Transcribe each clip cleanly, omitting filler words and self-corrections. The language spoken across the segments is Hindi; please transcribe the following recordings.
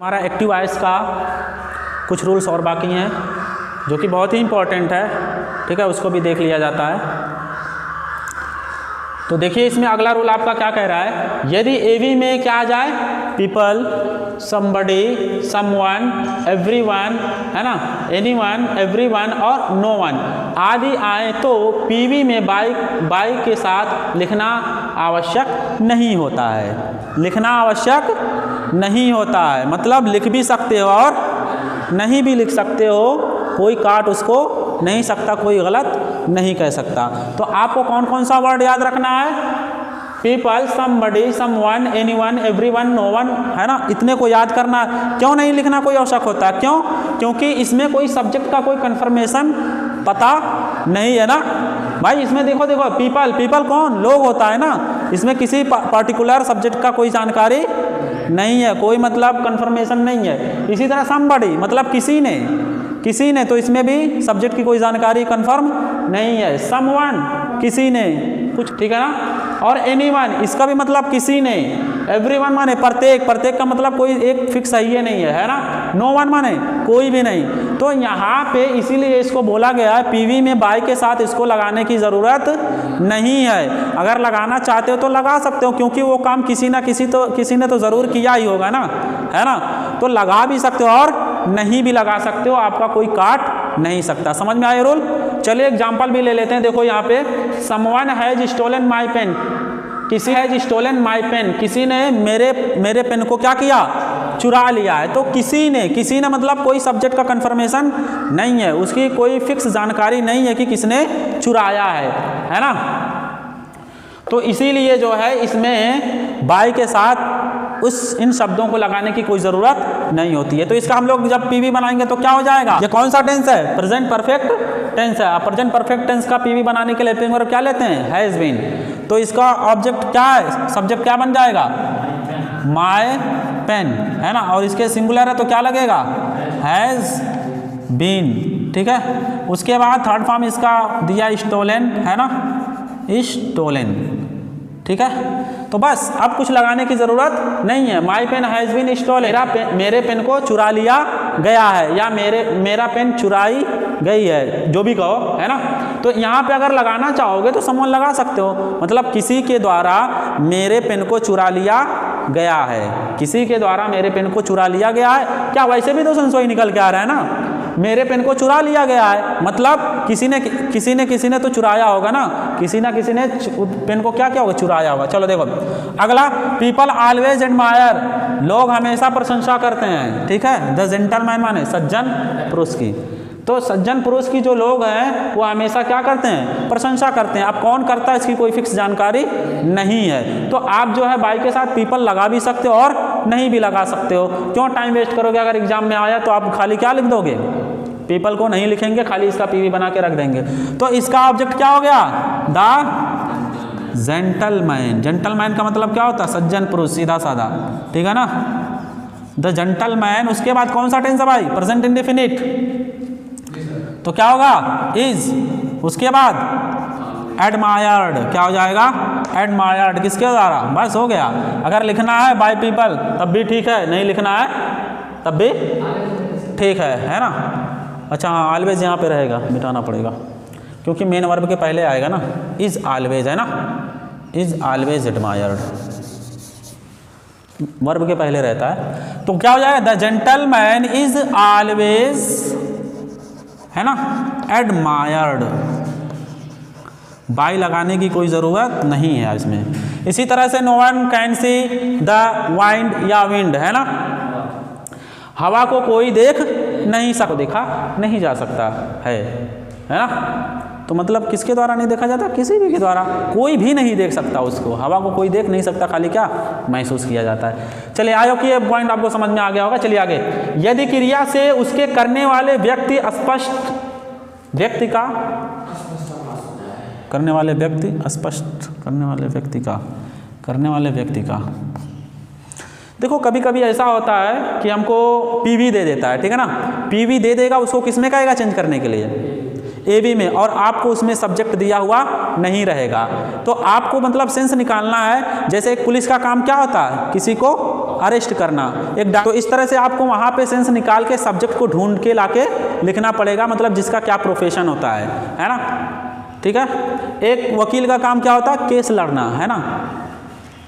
हमारा एक्टिव वॉइस का कुछ रूल्स और बाकी हैं जो कि बहुत ही इम्पोर्टेंट है, ठीक है, उसको भी देख लिया जाता है। तो देखिए इसमें अगला रूल आपका क्या कह रहा है, यदि एवी में क्या आ जाए, पीपल, समबडी, समवन, एवरीवन, है ना, एनीवन, एवरीवन और नो वन आदि आए तो पीवी में बाई के साथ लिखना आवश्यक नहीं होता है। लिखना आवश्यक नहीं होता है मतलब लिख भी सकते हो और नहीं भी लिख सकते हो, कोई काट उसको नहीं सकता, कोई गलत नहीं कह सकता। तो आपको कौन कौन सा वर्ड याद रखना है, people, somebody, someone, anyone, everyone, no one, है ना, इतने को याद करना। क्यों नहीं लिखना कोई आवश्यक होता है, क्यों? क्योंकि इसमें कोई सब्जेक्ट का कोई कंफर्मेशन पता नहीं है ना भाई। इसमें देखो पीपल कौन, लोग होता है ना, इसमें किसी पर्टिकुलर सब्जेक्ट का कोई जानकारी नहीं है, कोई मतलब कंफर्मेशन नहीं है। इसी तरह समबडी मतलब किसी ने, तो इसमें भी सब्जेक्ट की कोई जानकारी कंफर्म नहीं है। समवन किसी ने कुछ, ठीक है ना, और एनीवन इसका भी मतलब किसी ने। एवरीवन माने प्रत्येक का मतलब कोई एक फिक्स है नहीं है ना। नो वन माने कोई भी नहीं। तो यहाँ पे इसीलिए इसको बोला गया है पीवी में बाई के साथ इसको लगाने की ज़रूरत नहीं है। अगर लगाना चाहते हो तो लगा सकते हो, क्योंकि वो काम किसी ने तो ज़रूर किया ही होगा ना, है ना। तो लगा भी सकते हो और नहीं भी लगा सकते हो, आपका कोई काट नहीं सकता। समझ में आया रूल? चलिए एग्जाम्पल भी ले लेते हैं। देखो यहाँ पे someone has stolen my pen, किसी हैज स्टोलन माई पेन, किसी ने मेरे पेन को क्या किया, चुरा लिया है। तो किसी ने मतलब कोई सब्जेक्ट का कंफर्मेशन नहीं है, उसकी कोई फिक्स जानकारी नहीं है कि किसने चुराया है ना। तो इसीलिए जो है इसमें बाई के साथ इन शब्दों को लगाने की कोई ज़रूरत नहीं होती है। तो इसका हम लोग जब पीवी बनाएंगे तो क्या हो जाएगा, ये कौन सा टेंस है, प्रेजेंट परफेक्ट टेंस है। प्रेजेंट परफेक्ट टेंस का पीवी बनाने के लिए हेल्पिंग वर्ब क्या लेते हैं, हैज़ बीन। तो इसका ऑब्जेक्ट क्या है, सब्जेक्ट क्या बन जाएगा, माय पेन, है ना, और इसके सिंगुलर है तो क्या लगेगा, हैज़ बीन, ठीक है। उसके बाद थर्ड फॉर्म इसका दिया स्टोलन, है ना, स्टोलन, ठीक है। तो बस अब कुछ लगाने की ज़रूरत नहीं है। My pen has been stolen, मेरे पेन को चुरा लिया गया है, या मेरा पेन चुराई गई है, जो भी कहो, है ना। तो यहाँ पे अगर लगाना चाहोगे तो समवन लगा सकते हो, मतलब किसी के द्वारा मेरे पेन को चुरा लिया गया है, किसी के द्वारा मेरे पेन को चुरा लिया गया है। क्या वैसे भी तो संशय निकल के आ रहा है ना, मेरे पेन को चुरा लिया गया है मतलब किसी ने तो चुराया होगा ना, किसी ने पेन को क्या होगा, चुराया होगा। चलो देखो अगला, पीपल ऑलवेज एडमायर, लोग हमेशा प्रशंसा करते हैं, ठीक है। द जेंटलमैन माने सज्जन पुरुष की, तो सज्जन पुरुष की जो लोग हैं वो हमेशा क्या करते हैं, प्रशंसा करते हैं। अब कौन करता है इसकी कोई फिक्स जानकारी नहीं है। तो आप जो है बाई के साथ पीपल लगा भी सकते हो और नहीं भी लगा सकते हो। क्यों टाइम वेस्ट करोगे, अगर एग्जाम में आया तो आप खाली क्या लिख दोगे, पीपल को नहीं लिखेंगे, खाली इसका पीवी बना के रख देंगे। तो इसका ऑब्जेक्ट क्या हो गया, द जेंटलमैन का मतलब क्या होता है, सज्जन पुरुष, सीधा साधा, ठीक है ना। द जेंटलमैन, उसके बाद कौन सा टेंस है भाई, प्रेजेंट इंडेफिनिट, तो क्या होगा, इज। उसके बाद एडमायर्ड, क्या हो जाएगा, एडमायर्ड, किसके द्वारा, बस हो गया। अगर लिखना है बाय पीपल तब भी ठीक है, नहीं लिखना है तब भी ठीक है ना। अच्छा हाँ, ऑलवेज यहाँ पे रहेगा, मिटाना पड़ेगा क्योंकि मेन वर्ब के पहले आएगा ना, इज ऑलवेज, है ना, इज ऑलवेज एडमायर्ड, वर्ब के पहले रहता है। तो क्या हो जाएगा, द जेंटलमैन इज ऑलवेज, है ना, एडमायर्ड। बाई लगाने की कोई ज़रूरत नहीं है इसमें। इसी तरह से no one can see the wind या विंड, है ना, हवा को कोई देख नहीं सकता, देखा नहीं जा सकता है ना। तो मतलब किसके द्वारा नहीं देखा जाता, किसी भी के द्वारा, कोई भी नहीं देख सकता उसको, हवा को कोई देख नहीं सकता, खाली क्या महसूस किया जाता है। चलिए आयो कि ये पॉइंट आपको समझ में आ गया होगा। चलिए आगे, यदि क्रिया से उसके करने वाले व्यक्ति स्पष्ट व्यक्ति का, करने वाले व्यक्ति स्पष्ट, करने वाले व्यक्ति का देखो कभी कभी ऐसा होता है कि हमको पीवी दे देता है, ठीक है ना, पीवी दे देगा, उसको किस में कहेगा चेंज करने के लिए, एबी में, और आपको उसमें सब्जेक्ट दिया हुआ नहीं रहेगा। तो आपको मतलब सेंस निकालना है। जैसे एक पुलिस का काम क्या होता है, किसी को अरेस्ट करना। तो इस तरह से आपको वहाँ पे सेंस निकाल के सब्जेक्ट को ढूंढ के लाके लिखना पड़ेगा, मतलब जिसका क्या प्रोफेशन होता है ना, ठीक है। एक वकील का काम क्या होता है, केस लड़ना, है ना।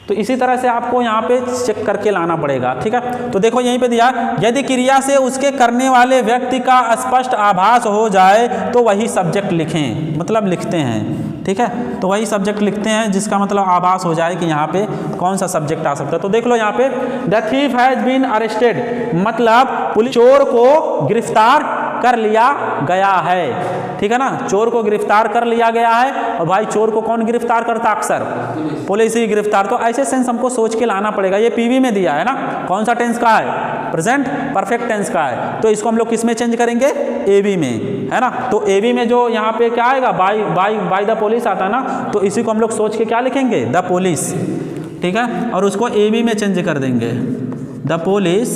तो इसी तरह से आपको यहाँ पे चेक करके लाना पड़ेगा, ठीक है। तो देखो यहीं पे दिया, यदि क्रिया से उसके करने वाले व्यक्ति का स्पष्ट आभास हो जाए तो वही सब्जेक्ट लिखें, मतलब लिखते हैं, ठीक है। तो वही सब्जेक्ट लिखते हैं जिसका मतलब आभास हो जाए कि यहाँ पे कौन सा सब्जेक्ट आ सकता है। तो देख लो यहाँ पे the thief has been arrested, मतलब पुलिस चोर को गिरफ्तार कर लिया गया है, ठीक है ना। चोर को गिरफ्तार कर लिया गया है, और भाई चोर को कौन गिरफ्तार करता, अक्सर पुलिस ही गिरफ्तार। तो ऐसे सेंस हमको सोच के लाना पड़ेगा। ये पीवी में दिया है ना, कौन सा टेंस का है, प्रेजेंट परफेक्ट टेंस का है। तो इसको हम लोग किस में चेंज करेंगे, एवी में, है ना। तो एवी में जो यहाँ पे क्या आएगा, बाय द पुलिस आता है ना, तो इसी को हम लोग सोच के क्या लिखेंगे, द पुलिस, ठीक है। और उसको एवी में चेंज कर देंगे, द पुलिस।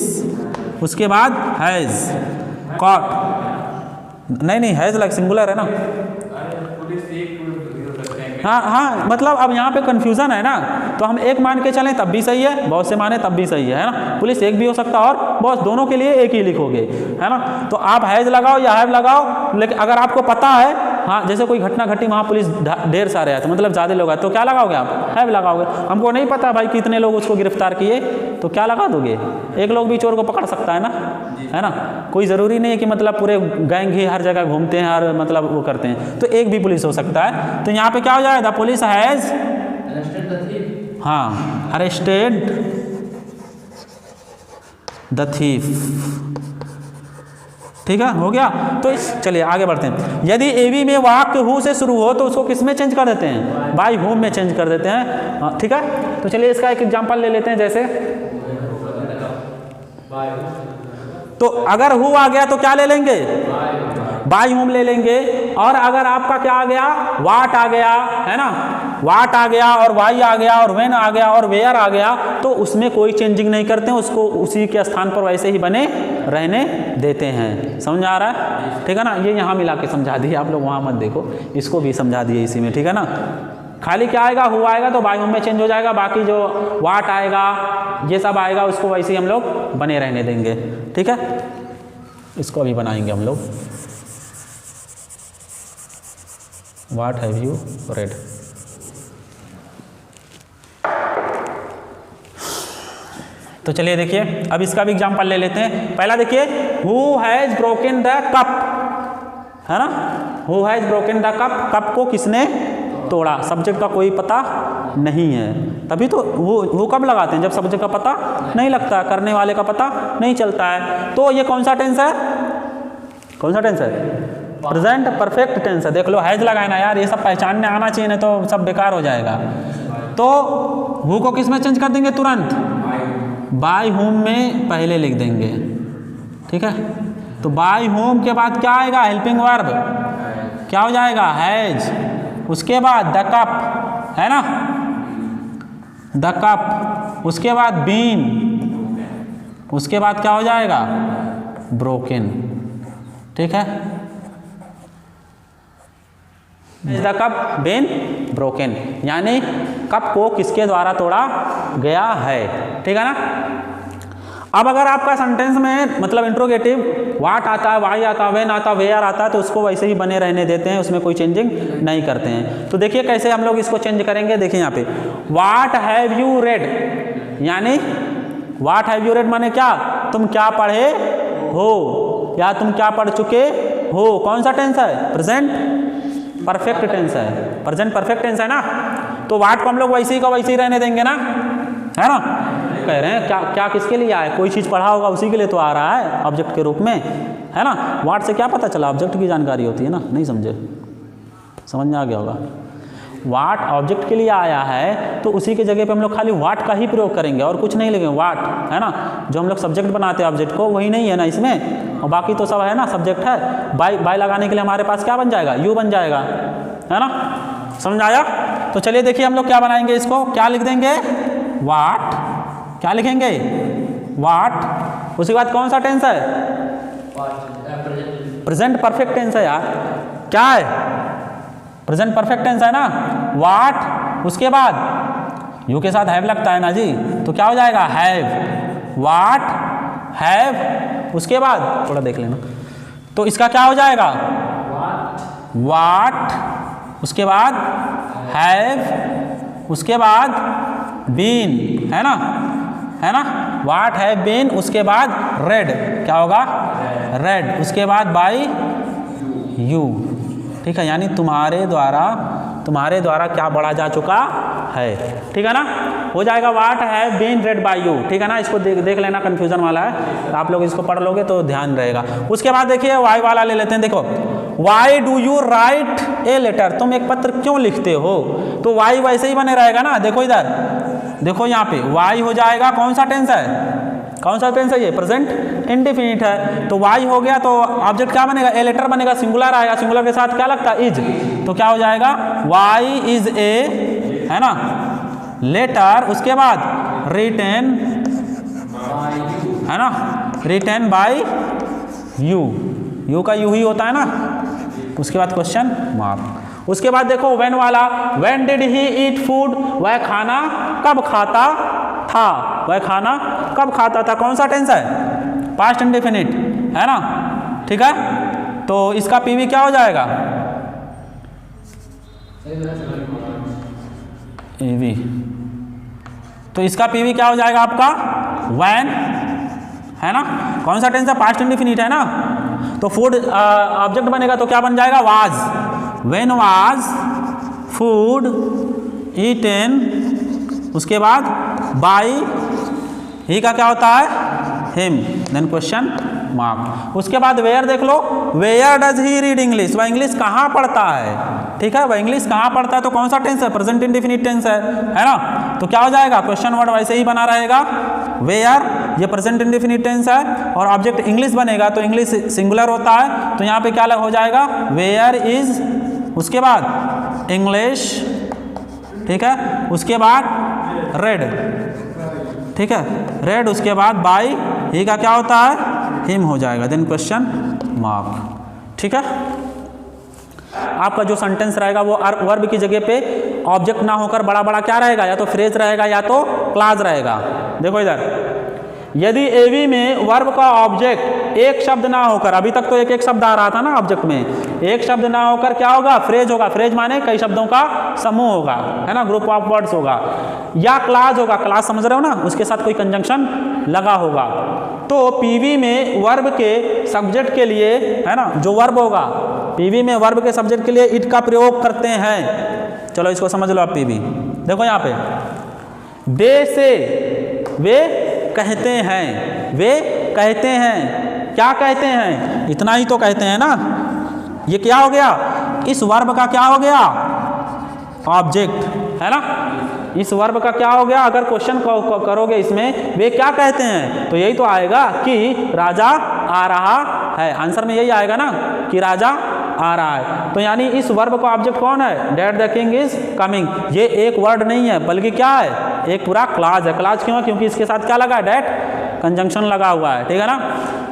उसके बाद हैज कॉट, नहीं हैज लाइक सिंगुलर है ना, हाँ, मतलब अब यहाँ पे कंफ्यूजन है ना, तो हम एक मान के चलें तब भी सही है, बहुत से माने तब भी सही है ना। पुलिस एक भी हो सकता है, और बॉस दोनों के लिए एक ही लिखोगे, है ना। तो आप हैज लगाओ या हैव लगाओ, लेकिन अगर आपको पता है, हाँ, जैसे कोई घटना घटी वहाँ पुलिस ढेर सारे आए, तो मतलब ज़्यादा लोग आए, तो क्या लगाओगे आप, हैव लगाओगे। हमको नहीं पता भाई कितने लोग उसको गिरफ्तार किए, तो क्या लगा दोगे, एक लोग भी चोर को पकड़ सकता है ना, है ना। कोई ज़रूरी नहीं है कि मतलब पूरे गैंग ही हर जगह घूमते हैं, हर मतलब वो करते हैं, तो एक भी पुलिस हो सकता है। तो यहाँ पे क्या हो जाएगा, द पुलिस हैज, हाँ, अरेस्टेड द थीफ, ठीक है, हो गया। तो चलिए आगे बढ़ते हैं। यदि एवी में वाक्य हु से शुरू हो तो उसको किस में चेंज कर देते हैं, बाय हुम में चेंज कर देते हैं, ठीक है। तो चलिए इसका एक एग्जांपल ले लेते हैं, जैसे तो अगर हु आ गया तो क्या ले लेंगे, बाय हुम ले लेंगे। और अगर आपका क्या आ गया, वाट आ गया, है ना, वाट आ गया और वाई आ गया और व्हेन आ गया और वेयर आ गया, तो उसमें कोई चेंजिंग नहीं करते हैं, उसको उसी के स्थान पर वैसे ही बने रहने देते हैं। समझ आ रहा है, ठीक है ना। ये यहाँ मिला के समझा दिए आप लोग, वहाँ मत देखो, इसको भी समझा दिए इसी में, ठीक है ना। खाली क्या आएगा, हु आएगा तो बाय हुम में चेंज हो जाएगा, बाकी जो वाट आएगा ये सब आएगा उसको वैसे ही हम लोग बने रहने देंगे, ठीक है। इसको अभी बनाएंगे हम लोग, व्हाट हैव यू रेड। तो चलिए देखिए अब इसका भी एग्जांपल ले लेते हैं। पहला देखिए, who has broken the cup, है ना, who has broken the cup, cup को किसने तोड़ा, सब्जेक्ट का कोई पता नहीं है, तभी तो वो कब लगाते हैं, जब सब्जेक्ट का पता नहीं लगता, करने वाले का पता नहीं चलता है। तो ये कौन सा टेंस है, कौन सा टेंस है, प्रेजेंट परफेक्ट टेंस है। देख लो हैज लगाए ना यार, ये सब पहचानने आना चाहिए, नहीं तो सब बेकार हो जाएगा। तो हु को किस में चेंज कर देंगे, तुरंत बाय होम में पहले लिख देंगे, ठीक है। तो बाय होम के बाद क्या आएगा, हेल्पिंग वर्ब, क्या हो जाएगा, हैज। उसके बाद द कप, है ना, द कप। उसके बाद बीन, उसके बाद क्या हो जाएगा, ब्रोकन, ठीक है। द कप बीन ब्रोकन, यानी कप को किसके द्वारा तोड़ा गया है, ठीक है ना। अब अगर आपका सेंटेंस में मतलब इंट्रोगेटिव व्हाट आता है, वाई आता है, व्हेन आता है, वेयर आता है, तो उसको वैसे ही बने रहने देते हैं, उसमें कोई चेंजिंग नहीं करते हैं। तो देखिए कैसे हम लोग इसको चेंज करेंगे, देखिए यहाँ पे व्हाट हैव यू रेड, यानी व्हाट हैव यू रेड माने क्या, तुम क्या पढ़े हो या तुम क्या पढ़ चुके हो। कौन सा टेंस है, प्रेजेंट परफेक्ट टेंस है, प्रेजेंट परफेक्ट टेंस है ना। तो व्हाट को हम लोग वैसे ही का वैसे ही रहने देंगे ना, है ना। कह रहे हैं क्या क्या किसके लिए आया, कोई चीज़ पढ़ा होगा उसी के लिए तो आ रहा है ऑब्जेक्ट के रूप में, है ना। व्हाट से क्या पता चला, ऑब्जेक्ट की जानकारी होती है ना, नहीं समझे, समझ में आ गया होगा। व्हाट ऑब्जेक्ट के लिए आया है तो उसी के जगह पे हम लोग खाली व्हाट का ही प्रयोग करेंगे और कुछ नहीं लिखेंगे, व्हाट, है ना। जो हम लोग सब्जेक्ट बनाते हैं ऑब्जेक्ट को वही नहीं है ना इसमें, और बाकी तो सब है ना, सब्जेक्ट है। बाय लगाने के लिए हमारे पास क्या बन जाएगा, यू बन जाएगा, है ना। समझ आया। तो चलिए देखिए हम लोग क्या बनाएंगे, इसको क्या लिख देंगे, व्हाट, क्या लिखेंगे, व्हाट। उसके बाद कौन सा टेंस है, प्रेजेंट परफेक्ट टेंस है यार, क्या है, प्रेजेंट परफेक्ट टेंस है ना, व्हाट। उसके बाद यू के साथ हैव लगता है ना जी, तो क्या हो जाएगा, हैव। व्हाट हैव, उसके बाद थोड़ा देख लेना, तो इसका क्या हो जाएगा व्हाट, उसके बाद हैव, उसके बाद बीन, है ना व्हाट हैव बीन, उसके बाद रेड, क्या होगा रेड, उसके बाद बाय यू। ठीक है, यानी तुम्हारे द्वारा क्या पढ़ा जा चुका है। ठीक है ना, हो जाएगा what have been read by you. ठीक है ना, इसको देख लेना, कंफ्यूजन वाला है, तो आप लोग इसको पढ़ लोगे तो ध्यान रहेगा। उसके बाद देखिए वाई वाला ले लेते हैं। देखो why do you write a letter, तुम एक पत्र क्यों लिखते हो, तो वाई वैसे ही बने रहेगा ना। देखो इधर, देखो यहाँ पे वाई हो जाएगा, कौन सा टेंस है ये, प्रेजेंट इंडेफिनिट है, तो वाई हो गया, तो ऑब्जेक्ट क्या बनेगा, ए लेटर बनेगा, सिंगुलर आएगा, सिंगुलर के साथ क्या लगता है इज, तो क्या हो जाएगा वाई इज ए, है ना लेटर, उसके बाद रिटन, है ना रिटन बाय यू का यू ही होता है ना, उसके बाद क्वेश्चन मार्क। उसके बाद देखो व्हेन वाला, when did he eat food, वह खाना कब खाता था, वह खाना कब खाता था, कौन सा टेंस है, पास्ट इंडेफिनिट, है ना। ठीक है, तो इसका पीवी क्या हो जाएगा एवी, तो इसका पीवी क्या हो जाएगा आपका व्हेन, है ना, कौन सा टेंस है, पास्ट इंडेफिनिट है ना, तो फूड ऑब्जेक्ट बनेगा तो क्या बन जाएगा was, when was food eaten, उसके बाद बाय ही का क्या होता है हिम, देन क्वेश्चन मार्क। उसके बाद वेयर देख लो, where does he read English, वह इंग्लिश कहाँ पढ़ता है। ठीक है, वह इंग्लिश कहाँ पढ़ता है, तो कौन सा टेंस है, प्रेजेंट इंडेफिनिट टेंस है ना, तो क्या हो जाएगा क्वेश्चन वर्ड वैसे ही बना रहेगा, वेयर ये प्रेजेंट इंडेफिनिट टेंस है, और ऑब्जेक्ट इंग्लिश बनेगा तो इंग्लिश सिंगुलर होता है, तो यहाँ पे क्या हो जाएगा वेयर इज, उसके बाद इंग्लिश, ठीक है, उसके बाद रेड, ठीक है रेड, उसके बाद बाय ही का क्या होता है हिम हो जाएगा, देन क्वेश्चन मार्क। ठीक है, आपका जो सेंटेंस रहेगा वो वर्ब की जगह पे ऑब्जेक्ट ना होकर बड़ा बड़ा क्या रहेगा, या तो फ्रेज रहेगा या तो क्लॉज रहेगा। देखो इधर, यदि एवी में वर्ब का ऑब्जेक्ट एक शब्द ना होकर, अभी तक तो एक एक शब्द आ रहा था ना ऑब्जेक्ट में, एक शब्द ना होकर क्या होगा फ्रेज होगा, फ्रेज माने कई शब्दों का समूह होगा, है ना, ग्रुप ऑफ वर्ड्स होगा, या क्लॉज होगा, क्लॉज समझ रहे हो ना, उसके साथ कोई कंजंक्शन लगा होगा, तो पीवी में वर्ब के सब्जेक्ट के लिए, है ना, जो वर्ब होगा पीवी में वर्ब के सब्जेक्ट के लिए इट का प्रयोग करते हैं। चलो इसको समझ लो आप। पीवी देखो यहाँ पे, दे से वे कहते हैं, वे कहते हैं, क्या कहते हैं, इतना ही तो कहते हैं ना, ये क्या हो गया, इस वर्ब का क्या हो गया ऑब्जेक्ट, है ना, इस वर्ब का क्या हो गया, अगर क्वेश्चन करोगे इसमें वे क्या कहते हैं, तो यही तो आएगा कि राजा आ रहा है, आंसर में यही आएगा ना कि राजा आ रहा है, तो यानी इस वर्ब का ऑब्जेक्ट कौन है, that the king is coming, ये एक वर्ड नहीं है बल्कि क्या है, एक पूरा क्लॉज है। क्लॉज क्यों है, क्योंकि इसके साथ क्या लगा है, डैट कंजंक्शन लगा हुआ है। ठीक है ना,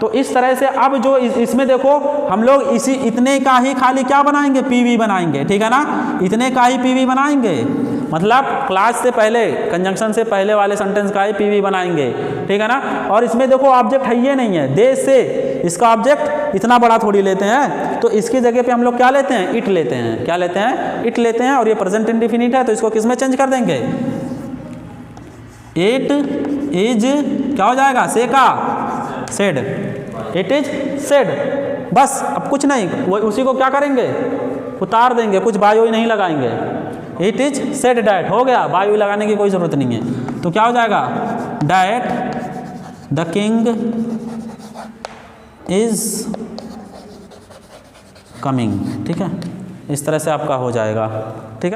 तो इस तरह से अब जो इसमें देखो हम लोग इसी इतने का ही खाली क्या बनाएंगे, पीवी बनाएंगे। ठीक है ना, इतने का ही पीवी बनाएंगे, मतलब क्लॉज से पहले, कंजंक्शन से पहले वाले सेंटेंस का ही पीवी बनाएंगे। ठीक है ना, और इसमें देखो ऑब्जेक्ट है ये नहीं है, दे से, इसका ऑब्जेक्ट इतना बड़ा थोड़ी लेते हैं, तो इसकी जगह पे हम लोग क्या लेते हैं, इट लेते हैं। क्या लेते हैं, इट लेते हैं, और ये प्रेजेंट इंडेफिनिट है तो इसको किस में चेंज कर देंगे, इट इज क्या हो जाएगा, से का सेड, इट इज सेड, बस अब कुछ नहीं, वो उसी को क्या करेंगे, उतार देंगे, कुछ बायो ही नहीं लगाएंगे, इट इज सेड डैट, हो गया, बायो लगाने की कोई ज़रूरत नहीं है, तो क्या हो जाएगा, that the king is coming. ठीक है, इस तरह से आपका हो जाएगा। ठीक है।